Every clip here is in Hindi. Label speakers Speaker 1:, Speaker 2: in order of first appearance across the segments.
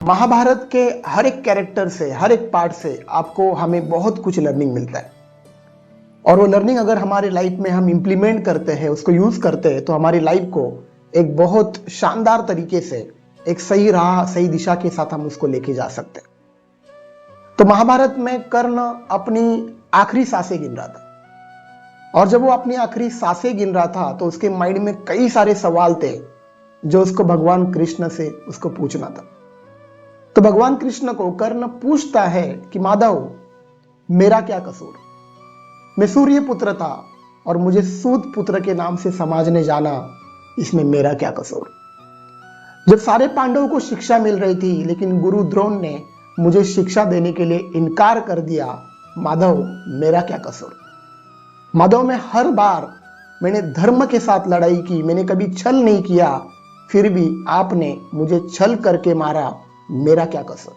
Speaker 1: महाभारत के हर एक कैरेक्टर से, हर एक पार्ट से आपको हमें बहुत कुछ लर्निंग मिलता है। और वो लर्निंग अगर हमारे लाइफ में हम इंप्लीमेंट करते हैं, उसको यूज करते हैं, तो हमारी लाइफ को एक बहुत शानदार तरीके से एक सही राह, सही दिशा के साथ हम उसको लेके जा सकते हैं। तो महाभारत में कर्ण अपनी आखिरी सांसें गिन रहा था, और जब वो अपनी आखिरी सांसें गिन रहा था तो उसके माइंड में कई सारे सवाल थे जो उसको भगवान कृष्ण से उसको पूछना था। तो भगवान कृष्ण को कर्ण पूछता है कि माधव, मेरा क्या कसूर? मैं सूर्य पुत्र था और मुझे सूत पुत्र के नाम से समाज ने जाना, इसमें मेरा क्या कसूर? जब सारे पांडवों को शिक्षा मिल रही थी लेकिन गुरु द्रोण ने मुझे शिक्षा देने के लिए इनकार कर दिया, माधव मेरा क्या कसूर? माधव, मैं हर बार मैंने धर्म के साथ लड़ाई की, मैंने कभी छल नहीं किया, फिर भी आपने मुझे छल करके मारा, मेरा क्या कसूर?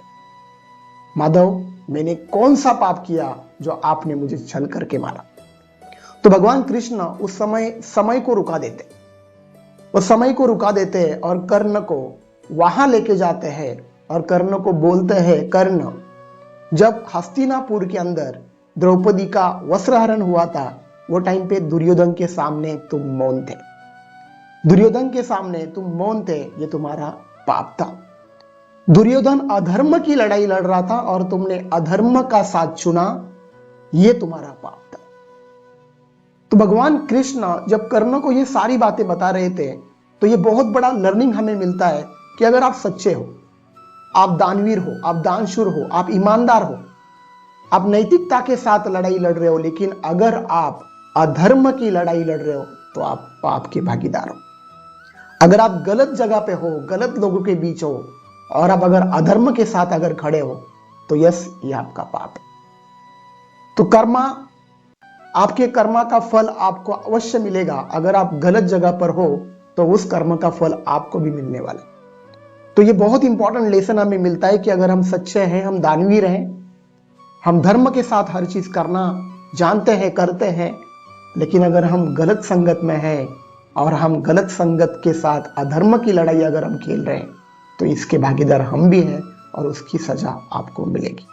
Speaker 1: माधव, मैंने कौन सा पाप किया जो आपने मुझे छल करके मारा? तो भगवान कृष्ण उस समय को रुका देते, उस समय को रुका देते हैं और कर्ण को वहां लेके जाते हैं और कर्ण को बोलते हैं, कर्ण, जब हस्तिनापुर के अंदर द्रौपदी का वस्त्रहरण हुआ था, वो टाइम पे दुर्योधन के सामने तुम मौन थे। दुर्योधन के सामने तुम मौन थे, ये तुम्हारा पाप था। दुर्योधन अधर्म की लड़ाई लड़ रहा था और तुमने अधर्म का साथ चुना, ये तुम्हारा पाप था। तो भगवान कृष्ण जब कर्ण को ये सारी बातें बता रहे थे तो ये बहुत बड़ा लर्निंग हमें मिलता है कि अगर आप सच्चे हो, आप दानवीर हो, आप दानशूर हो, आप ईमानदार हो, आप नैतिकता के साथ लड़ाई लड़ रहे हो, लेकिन अगर आप अधर्म की लड़ाई लड़ रहे हो तो आप पाप के भागीदार हो। अगर आप गलत जगह पे हो, गलत लोगों के बीच हो और आप अगर अधर्म के साथ अगर खड़े हो तो यस, ये आपका पाप है। तो कर्मा, आपके कर्मा का फल आपको अवश्य मिलेगा। अगर आप गलत जगह पर हो तो उस कर्म का फल आपको भी मिलने वाला है। तो ये बहुत इंपॉर्टेंट लेसन हमें मिलता है कि अगर हम सच्चे हैं, हम दानवीर हैं, हम धर्म के साथ हर चीज करना जानते हैं, करते हैं, लेकिन अगर हम गलत संगत में हैं और हम गलत संगत के साथ अधर्म की लड़ाई अगर हम खेल रहे हैं तो इसके भागीदार हम भी हैं और उसकी सजा आपको मिलेगी।